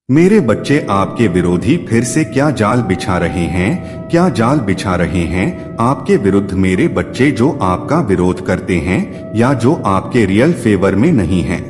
मेरे बच्चे आपके विरोधी फिर से क्या जाल बिछा रहे हैं? क्या जाल बिछा रहे हैं आपके विरुद्ध मेरे बच्चे, जो आपका विरोध करते हैं या जो आपके रियल फेवर में नहीं हैं?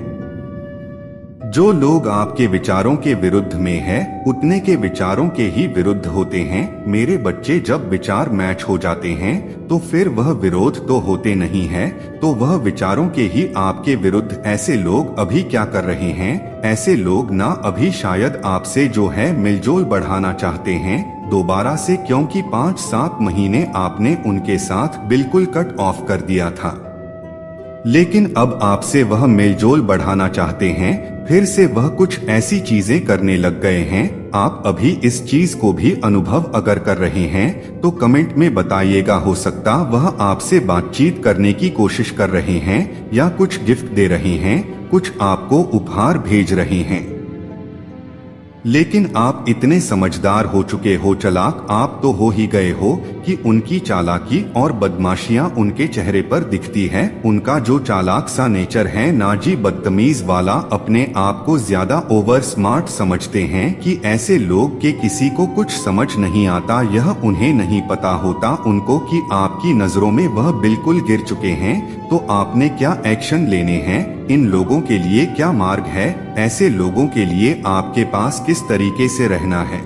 जो लोग आपके विचारों के विरुद्ध में है, उतने के विचारों के ही विरुद्ध होते हैं। मेरे बच्चे, जब विचार मैच हो जाते हैं तो फिर वह विरोध तो होते नहीं है, तो वह विचारों के ही आपके विरुद्ध। ऐसे लोग अभी क्या कर रहे हैं? ऐसे लोग ना अभी शायद आपसे जो है मिलजोल बढ़ाना चाहते हैं दोबारा से, क्योंकि 5-7 महीने आपने उनके साथ बिल्कुल कट ऑफ कर दिया था, लेकिन अब आपसे वह मेलजोल बढ़ाना चाहते हैं। फिर से वह कुछ ऐसी चीजें करने लग गए हैं। आप अभी इस चीज को भी अनुभव अगर कर रहे हैं तो कमेंट में बताइएगा। हो सकता वह आपसे बातचीत करने की कोशिश कर रहे हैं या कुछ गिफ्ट दे रहे हैं, कुछ आपको उपहार भेज रहे हैं, लेकिन आप इतने समझदार हो चुके हो, चालाक आप तो हो ही गए हो कि उनकी चालाकी और बदमाशियां उनके चेहरे पर दिखती है। उनका जो चालाक सा नेचर है ना जी, बदतमीज वाला, अपने आप को ज्यादा ओवर स्मार्ट समझते हैं कि ऐसे लोग के किसी को कुछ समझ नहीं आता। यह उन्हें नहीं पता होता उनको कि आपकी नजरों में वह बिल्कुल गिर चुके हैं। तो आपने क्या एक्शन लेने हैं? इन लोगों के लिए क्या मार्ग है? ऐसे लोगों के लिए आपके पास किस तरीके से रहना है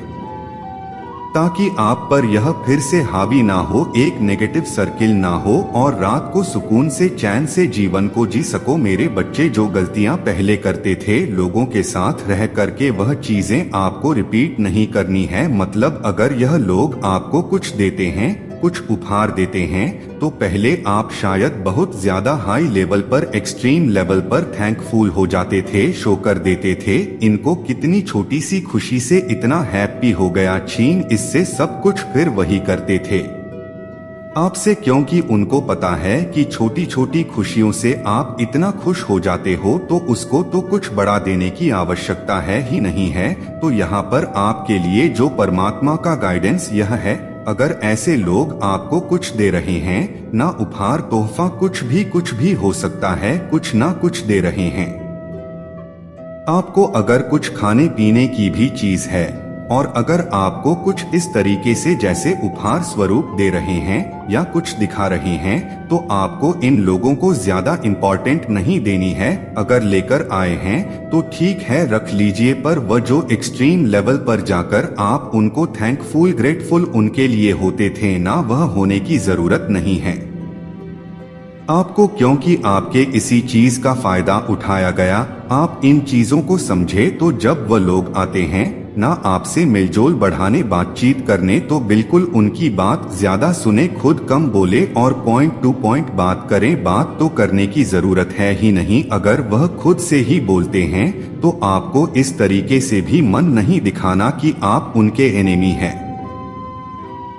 ताकि आप पर यह फिर से हावी ना हो, एक नेगेटिव सर्किल ना हो और रात को सुकून से चैन से जीवन को जी सको। मेरे बच्चे, जो गलतियां पहले करते थे लोगों के साथ रह करके, वह चीजें आपको रिपीट नहीं करनी है। मतलब अगर यह लोग आपको कुछ देते हैं, कुछ उपहार देते हैं, तो पहले आप शायद बहुत ज्यादा हाई लेवल पर, एक्सट्रीम लेवल पर थैंकफुल हो जाते थे, शो कर देते थे। इनको कितनी छोटी सी खुशी से इतना हैप्पी हो गया, छीन इससे सब कुछ फिर वही करते थे आपसे, क्योंकि उनको पता है कि छोटी छोटी खुशियों से आप इतना खुश हो जाते हो तो उसको तो कुछ बड़ा देने की आवश्यकता है ही नहीं है। तो यहाँ पर आपके लिए जो परमात्मा का गाइडेंस यह है, अगर ऐसे लोग आपको कुछ दे रहे हैं ना, उपहार तोहफा कुछ भी हो सकता है, कुछ ना कुछ दे रहे हैं आपको, अगर कुछ खाने पीने की भी चीज है, और अगर आपको कुछ इस तरीके से जैसे उपहार स्वरूप दे रहे हैं या कुछ दिखा रहे हैं, तो आपको इन लोगों को ज्यादा इम्पोर्टेंट नहीं देनी है। अगर लेकर आए हैं तो ठीक है, रख लीजिए, पर वह जो एक्सट्रीम लेवल पर जाकर आप उनको थैंकफुल, ग्रेटफुल उनके लिए होते थे ना, वह होने की जरूरत नहीं है आपको, क्योंकि आपके इसी चीज का फायदा उठाया गया। आप इन चीजों को समझे तो जब वह लोग आते हैं ना आपसे मिलजोल बढ़ाने, बातचीत करने, तो बिल्कुल उनकी बात ज्यादा सुने, खुद कम बोले और पॉइंट टू पॉइंट बात करें। बात तो करने की जरूरत है ही नहीं, अगर वह खुद से ही बोलते हैं तो आपको इस तरीके से भी मन नहीं दिखाना कि आप उनके एनिमी हैं।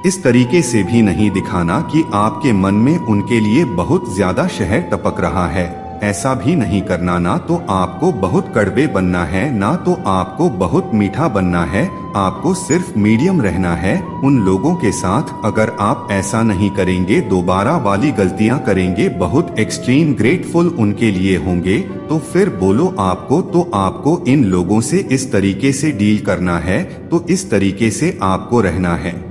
इस तरीके से भी नहीं दिखाना कि आपके मन में उनके लिए बहुत ज्यादा शहर टपक रहा है। ऐसा भी नहीं करना, ना तो आपको बहुत कड़वे बनना है, ना तो आपको बहुत मीठा बनना है। आपको सिर्फ मीडियम रहना है उन लोगों के साथ। अगर आप ऐसा नहीं करेंगे, दोबारा वाली गलतियां करेंगे, बहुत एक्सट्रीम ग्रेटफुल उनके लिए होंगे, तो फिर बोलो आपको, तो आपको इन लोगों से इस तरीके से डील करना है, तो इस तरीके से आपको रहना है।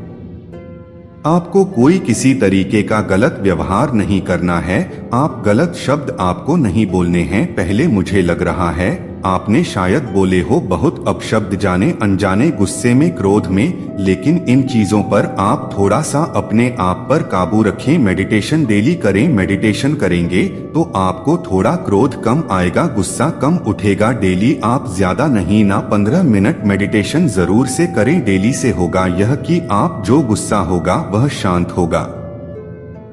आपको कोई किसी तरीके का गलत व्यवहार नहीं करना है। आप गलत शब्द आपको नहीं बोलने हैं। पहले मुझे लग रहा है आपने शायद बोले हो बहुत अपशब्द, जाने अनजाने, गुस्से में, क्रोध में, लेकिन इन चीजों पर आप थोड़ा सा अपने आप पर काबू रखें। मेडिटेशन डेली करें। मेडिटेशन करेंगे तो आपको थोड़ा क्रोध कम आएगा, गुस्सा कम उठेगा। डेली आप ज्यादा नहीं ना 15 मिनट मेडिटेशन जरूर से करें। डेली से होगा यह कि आप जो गुस्सा होगा वह शांत होगा।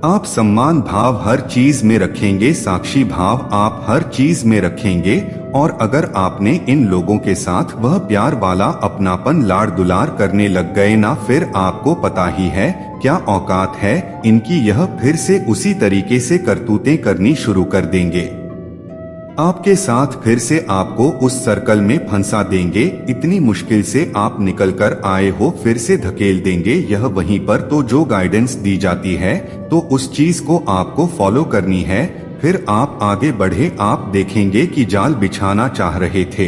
आप सम्मान भाव हर चीज में रखेंगे, साक्षी भाव आप हर चीज में रखेंगे। और अगर आपने इन लोगों के साथ वह प्यार वाला अपनापन, लाड़ दुलार करने लग गए ना, फिर आपको पता ही है क्या औकात है इनकी। यह फिर से उसी तरीके से करतूतें करनी शुरू कर देंगे आपके साथ, फिर से आपको उस सर्कल में फंसा देंगे। इतनी मुश्किल से आप निकल कर आए हो, फिर से धकेल देंगे। यह वहीं पर तो जो गाइडेंस दी जाती है तो उस चीज को आपको फॉलो करनी है। फिर आप आगे बढ़े, आप देखेंगे कि जाल बिछाना चाह रहे थे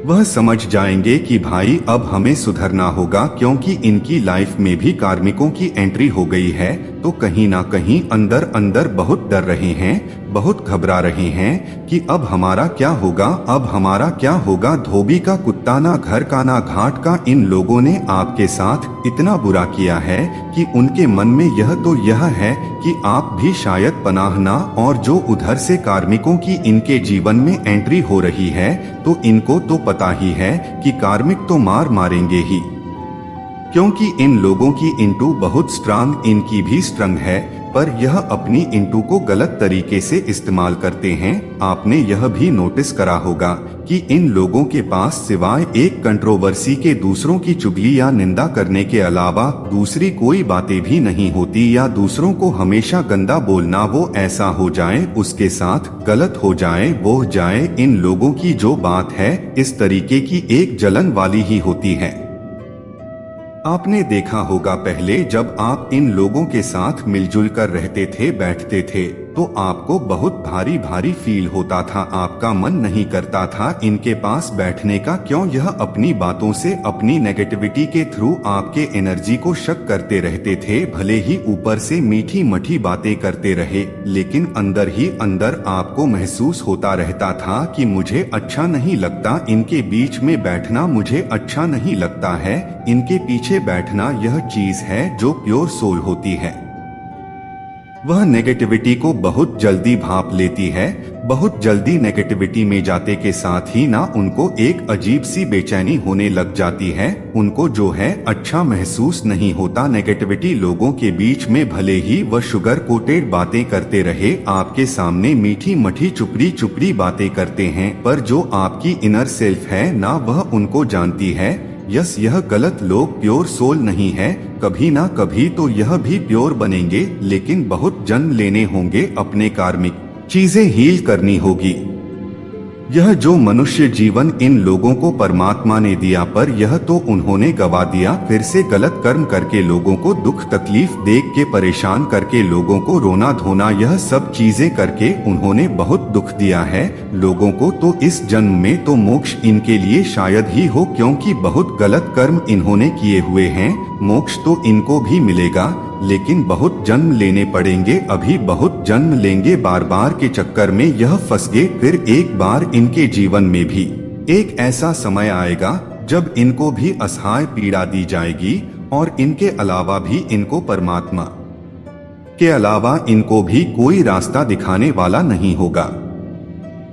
वह समझ जाएंगे कि भाई अब हमें सुधरना होगा, क्योंकि इनकी लाइफ में भी कार्मिकों की एंट्री हो गई है। तो कहीं ना कहीं अंदर अंदर बहुत डर रहे हैं, बहुत घबरा रहे हैं कि अब हमारा क्या होगा, अब हमारा क्या होगा। धोबी का कुत्ता ना घर का ना घाट का। इन लोगों ने आपके साथ इतना बुरा किया है कि उनके मन में यह है कि आप भी शायद पनाह ना। और जो उधर से कार्मिकों की इनके जीवन में एंट्री हो रही है, तो इनको तो पता ही है कि कार्मिक तो मारेंगे ही, क्योंकि इन लोगों की इंटू बहुत स्ट्रांग, इनकी भी स्ट्रंग है, पर यह अपनी इंटू को गलत तरीके से इस्तेमाल करते हैं। आपने यह भी नोटिस करा होगा कि इन लोगों के पास सिवाय एक कंट्रोवर्सी के दूसरों की चुगली या निंदा करने के अलावा दूसरी कोई बातें भी नहीं होती, या दूसरों को हमेशा गंदा बोलना, वो ऐसा हो जाए, उसके साथ गलत हो जाए, वो जाए। इन लोगों की जो बात है इस तरीके की एक जलन वाली ही होती है। आपने देखा होगा पहले जब आप इन लोगों के साथ मिलजुल कर रहते थे, बैठते थे, तो आपको बहुत भारी भारी फील होता था। आपका मन नहीं करता था इनके पास बैठने का। क्यों? यह अपनी बातों से, अपनी नेगेटिविटी के थ्रू आपके एनर्जी को शक करते रहते थे। भले ही ऊपर से मीठी मठी बातें करते रहे, लेकिन अंदर ही अंदर आपको महसूस होता रहता था कि मुझे अच्छा नहीं लगता, इनके बीच में बैठना मुझे अच्छा नहीं लगता है। इनके पीछे बैठना यह चीज है जो प्योर सोल होती है। वह नेगेटिविटी को बहुत जल्दी भांप लेती है। बहुत जल्दी नेगेटिविटी में जाते के साथ ही ना उनको एक अजीब सी बेचैनी होने लग जाती है। उनको जो है अच्छा महसूस नहीं होता। नेगेटिविटी लोगों के बीच में भले ही वह शुगर कोटेड बातें करते रहे, आपके सामने मीठी मठी चुपड़ी चुपड़ी बातें करते हैं, पर जो आपकी इनर सेल्फ है ना, वह उनको जानती है। यस, यह गलत लोग प्योर सोल नहीं है। कभी ना कभी तो यह भी प्योर बनेंगे, लेकिन बहुत जन्म लेने होंगे, अपने कार्मिक चीजें हील करनी होगी। यह जो मनुष्य जीवन इन लोगों को परमात्मा ने दिया, पर यह तो उन्होंने गवा दिया। फिर से गलत कर्म करके लोगों को दुख तकलीफ देख के परेशान करके लोगों को रोना धोना, यह सब चीजें करके उन्होंने बहुत दुख दिया है लोगों को। तो इस जन्म में तो मोक्ष इनके लिए शायद ही हो, क्योंकि बहुत गलत कर्म इन्होंने किए हुए हैं। मोक्ष तो इनको भी मिलेगा, लेकिन बहुत जन्म लेने पड़ेंगे। अभी बहुत जन्म लेंगे, बार बार के चक्कर में यह फंस गए। फिर एक बार इनके जीवन में भी एक ऐसा समय आएगा जब इनको भी असहाय पीड़ा दी जाएगी, और इनके अलावा भी इनको परमात्मा के अलावा इनको भी कोई रास्ता दिखाने वाला नहीं होगा।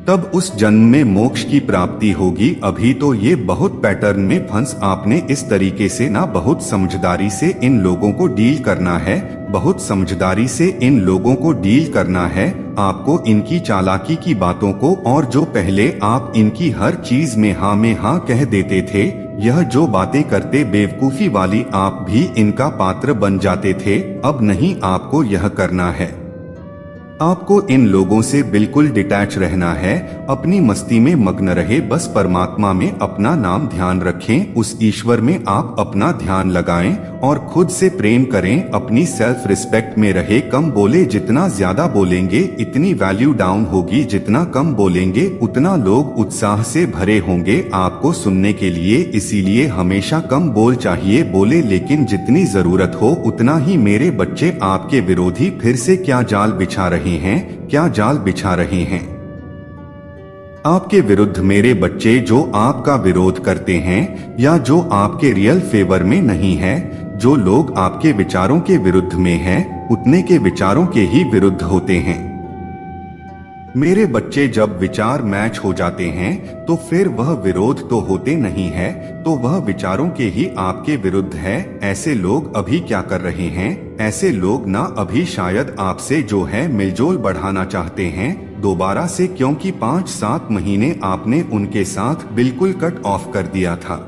तब उस जन्म में मोक्ष की प्राप्ति होगी। अभी तो ये बहुत पैटर्न में फंस। आपने इस तरीके से ना बहुत समझदारी से इन लोगों को डील करना है, बहुत समझदारी से इन लोगों को डील करना है। आपको इनकी चालाकी की बातों को, और जो पहले आप इनकी हर चीज में हाँ कह देते थे, यह जो बातें करते बेवकूफी वाली, आप भी इनका पात्र बन जाते थे। अब नहीं, आपको यह करना है। आपको इन लोगों से बिल्कुल डिटैच रहना है। अपनी मस्ती में मग्न रहे, बस परमात्मा में अपना नाम ध्यान रखें, उस ईश्वर में आप अपना ध्यान लगाएं और खुद से प्रेम करें। अपनी सेल्फ रिस्पेक्ट में रहे। कम बोले, जितना ज्यादा बोलेंगे इतनी वैल्यू डाउन होगी, जितना कम बोलेंगे उतना लोग उत्साह से भरे होंगे आपको सुनने के लिए। इसीलिए हमेशा कम बोल चाहिए, बोले लेकिन जितनी जरूरत हो उतना ही। मेरे बच्चे, आपके विरोधी फिर से क्या जाल बिछा रहे हैं, क्या जाल बिछा रहे हैं आपके विरुद्ध मेरे बच्चे, जो आपका विरोध करते हैं या जो आपके रियल फेवर में नहीं है। जो लोग आपके विचारों के विरुद्ध में हैं, उतने के विचारों के ही विरुद्ध होते हैं। मेरे बच्चे, जब विचार मैच हो जाते हैं तो फिर वह विरोध तो होते नहीं है, तो वह विचारों के ही आपके विरुद्ध है। ऐसे लोग अभी क्या कर रहे हैं? ऐसे लोग ना अभी शायद आपसे जो है मिलजोल बढ़ाना चाहते हैं दोबारा से, क्योंकि 5-7 महीने आपने उनके साथ बिल्कुल कट ऑफ कर दिया था,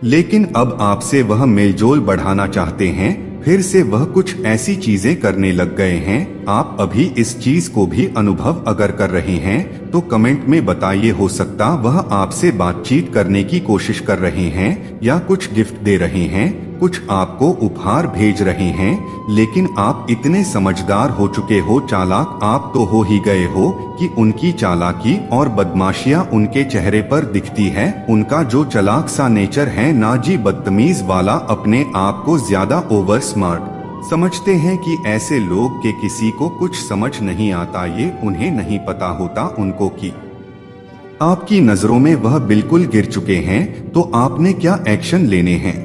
लेकिन अब आपसे वह मेलजोल बढ़ाना चाहते हैं। फिर से वह कुछ ऐसी चीजें करने लग गए हैं। आप अभी इस चीज को भी अनुभव अगर कर रहे हैं तो कमेंट में बताइए। हो सकता वह आपसे बातचीत करने की कोशिश कर रहे हैं या कुछ गिफ्ट दे रहे हैं। कुछ आपको उपहार भेज रहे हैं, लेकिन आप इतने समझदार हो चुके हो, चालाक आप तो हो ही गए हो कि उनकी चालाकी और बदमाशियां उनके चेहरे पर दिखती है। उनका जो चालाक सा नेचर है ना जी, बदतमीज वाला, अपने आप को ज्यादा ओवर स्मार्ट समझते हैं कि ऐसे लोग के किसी को कुछ समझ नहीं आता। ये उन्हें नहीं पता होता उनको कि आपकी नजरों में वह बिल्कुल गिर चुके हैं, तो आपने क्या एक्शन लेने हैं।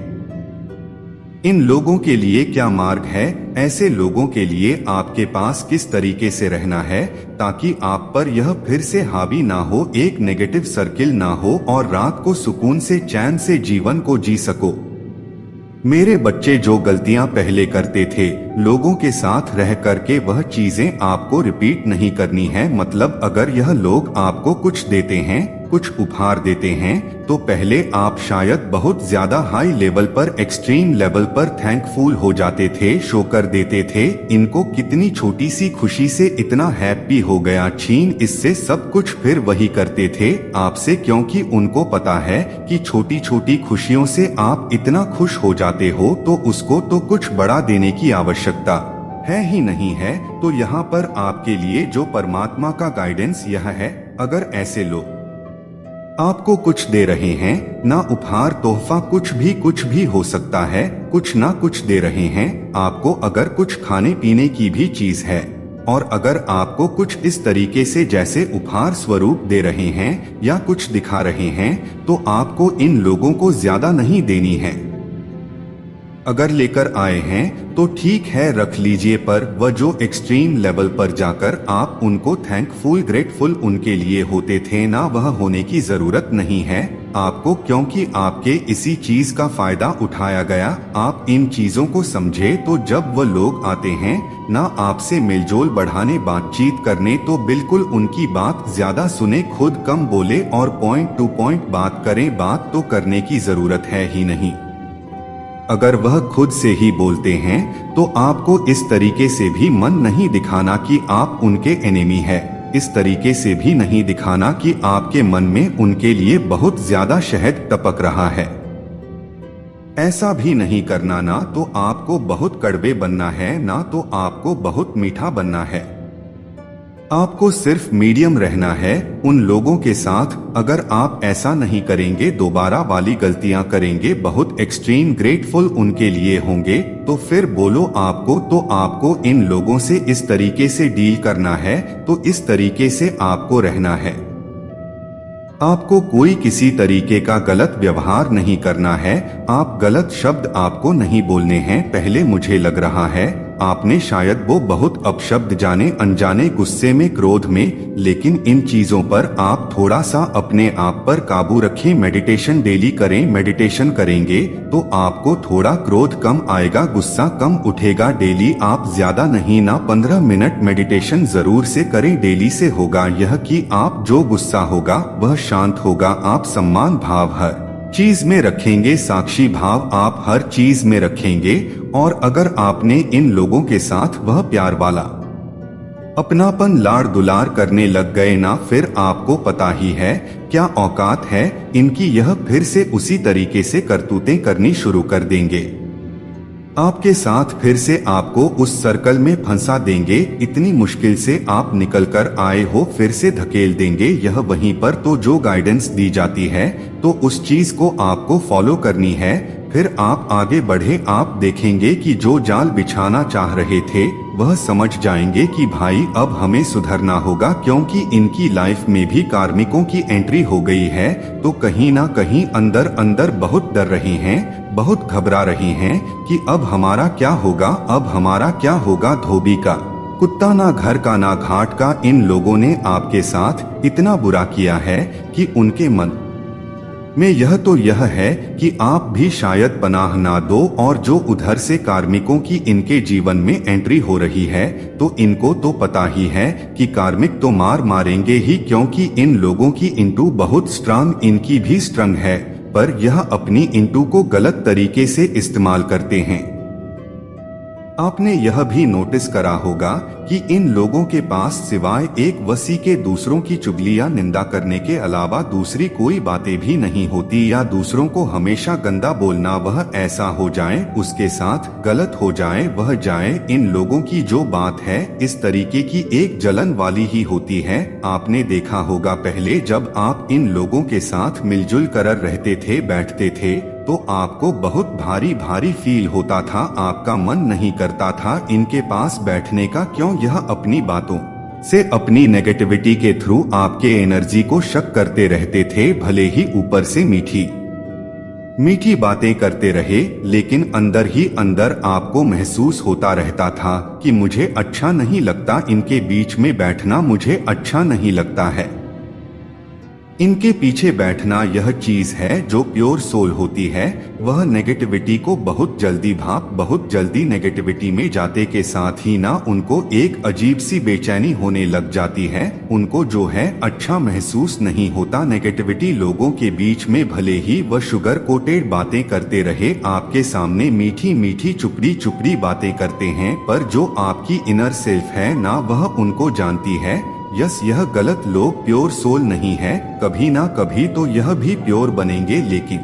इन लोगों के लिए क्या मार्ग है, ऐसे लोगों के लिए आपके पास किस तरीके से रहना है ताकि आप पर यह फिर से हावी ना हो, एक नेगेटिव सर्किल ना हो और रात को सुकून से चैन से जीवन को जी सको। मेरे बच्चे, जो गलतियां पहले करते थे लोगों के साथ रह करके, वह चीजें आपको रिपीट नहीं करनी है। मतलब अगर यह लोग आपको कुछ देते हैं, कुछ उपहार देते हैं, तो पहले आप शायद बहुत ज्यादा हाई लेवल पर, एक्सट्रीम लेवल पर थैंकफुल हो जाते थे, शो कर देते थे इनको कितनी छोटी सी खुशी से इतना हैप्पी हो गया, छीन इससे सब कुछ, फिर वही करते थे आपसे, क्योंकि उनको पता है कि छोटी छोटी खुशियों से आप इतना खुश हो जाते हो तो उसको तो कुछ बड़ा देने की आवश्यकता है ही नहीं है। तो यहाँ पर आपके लिए जो परमात्मा का गाइडेंस यह है, अगर ऐसे लोग आपको कुछ दे रहे हैं, ना उपहार तोहफा कुछ भी हो सकता है, कुछ ना कुछ दे रहे हैं आपको, अगर कुछ खाने पीने की भी चीज है, और अगर आपको कुछ इस तरीके से जैसे उपहार स्वरूप दे रहे हैं या कुछ दिखा रहे हैं, तो आपको इन लोगों को ज्यादा नहीं देनी है। अगर लेकर आए हैं तो ठीक है, रख लीजिए, पर वह जो एक्सट्रीम लेवल पर जाकर आप उनको थैंकफुल, ग्रेटफुल उनके लिए होते थे ना, वह होने की जरूरत नहीं है आपको, क्योंकि आपके इसी चीज का फायदा उठाया गया। आप इन चीजों को समझे तो जब वह लोग आते हैं ना आपसे मेलजोल बढ़ाने, बातचीत करने, तो बिल्कुल उनकी बात ज्यादा सुने, खुद कम बोले और पॉइंट टू पॉइंट बात करें। बात तो करने की जरूरत है ही नहीं। अगर वह खुद से ही बोलते हैं तो आपको इस तरीके से भी मन नहीं दिखाना कि आप उनके एनिमी है, इस तरीके से भी नहीं दिखाना कि आपके मन में उनके लिए बहुत ज्यादा शहद टपक रहा है। ऐसा भी नहीं करना, ना तो आपको बहुत कड़वे बनना है, ना तो आपको बहुत मीठा बनना है। आपको सिर्फ मीडियम रहना है उन लोगों के साथ। अगर आप ऐसा नहीं करेंगे, दोबारा वाली गलतियां करेंगे, बहुत एक्सट्रीम ग्रेटफुल उनके लिए होंगे, तो फिर बोलो आपको, तो आपको इन लोगों से इस तरीके से डील करना है, तो इस तरीके से आपको रहना है। आपको कोई किसी तरीके का गलत व्यवहार नहीं करना है, आप गलत शब्द आपको नहीं बोलने हैं। पहले मुझे लग रहा है आपने शायद वो बहुत अपशब्द जाने अनजाने, गुस्से में, क्रोध में, लेकिन इन चीजों पर आप थोड़ा सा अपने आप पर काबू रखें। मेडिटेशन डेली करें, मेडिटेशन करेंगे तो आपको थोड़ा क्रोध कम आएगा, गुस्सा कम उठेगा। डेली आप ज्यादा नहीं ना 15 मिनट मेडिटेशन जरूर से करें, डेली से होगा यह कि आप जो गुस्सा होगा वह शांत होगा, आप सम्मान भाव हर चीज में रखेंगे, साक्षी भाव आप हर चीज में रखेंगे। और अगर आपने इन लोगों के साथ वह प्यार वाला अपनापन, लाड़ दुलार करने लग गए ना, फिर आपको पता ही है क्या औकात है इनकी, यह फिर से उसी तरीके से करतूतें करनी शुरू कर देंगे आपके साथ, फिर से आपको उस सर्कल में फंसा देंगे। इतनी मुश्किल से आप निकल कर आए हो, फिर से धकेल देंगे यह वहीं पर। तो जो गाइडेंस दी जाती है तो उस चीज को आपको फॉलो करनी है, फिर आप आगे बढ़े। आप देखेंगे कि जो जाल बिछाना चाह रहे थे वह समझ जाएंगे कि भाई अब हमें सुधरना होगा, क्योंकि इनकी लाइफ में भी कार्मिकों की एंट्री हो गई है। तो कहीं ना कहीं अंदर अंदर बहुत डर रहे हैं, बहुत घबरा रहे हैं कि अब हमारा क्या होगा, अब हमारा क्या होगा। धोबी का कुत्ता ना घर का ना घाट का, इन लोगों ने आपके साथ इतना बुरा किया है कि उनके मन में यह है कि आप भी शायद पनाह ना दो। और जो उधर से कार्मिकों की इनके जीवन में एंट्री हो रही है, तो इनको तो पता ही है कि कार्मिक तो मारेंगे ही, क्योंकि इन लोगों की इंटू बहुत स्ट्रांग, इनकी भी स्ट्रंग है, पर यह अपनी इंटू को गलत तरीके से इस्तेमाल करते हैं। आपने यह भी नोटिस करा होगा कि इन लोगों के पास सिवाय एक वसी के दूसरों की चुगली या निंदा करने के अलावा दूसरी कोई बातें भी नहीं होती, या दूसरों को हमेशा गंदा बोलना, वह ऐसा हो जाए, उसके साथ गलत हो जाए, वह जाए। इन लोगों की जो बात है इस तरीके की एक जलन वाली ही होती है। आपने देखा होगा पहले जब आप इन लोगों के साथ मिलजुल कर रहते थे, बैठते थे, तो आपको बहुत भारी भारी फील होता था, आपका मन नहीं करता था इनके पास बैठने का। क्यों? यह अपनी बातों से, अपनी नेगेटिविटी के थ्रू आपके एनर्जी को शक करते रहते थे। भले ही ऊपर से मीठी मीठी बातें करते रहे, लेकिन अंदर ही अंदर आपको महसूस होता रहता था कि मुझे अच्छा नहीं लगता, इनके बीच में बैठना मुझे अच्छा नहीं लगता है। इनके पीछे बैठना यह चीज है जो प्योर सोल होती है। वह नेगेटिविटी को बहुत जल्दी नेगेटिविटी में जाते के साथ ही ना उनको एक अजीब सी बेचैनी होने लग जाती है। उनको जो है अच्छा महसूस नहीं होता। नेगेटिविटी लोगों के बीच में भले ही वह शुगर कोटेड बातें करते रहे, आपके सामने मीठी मीठी चुपड़ी चुपड़ी बातें करते हैं, पर जो आपकी इनर सेल्फ है ना, वह उनको जानती है। यह गलत लोग प्योर सोल नहीं है, कभी ना कभी तो यह भी प्योर बनेंगे, लेकिन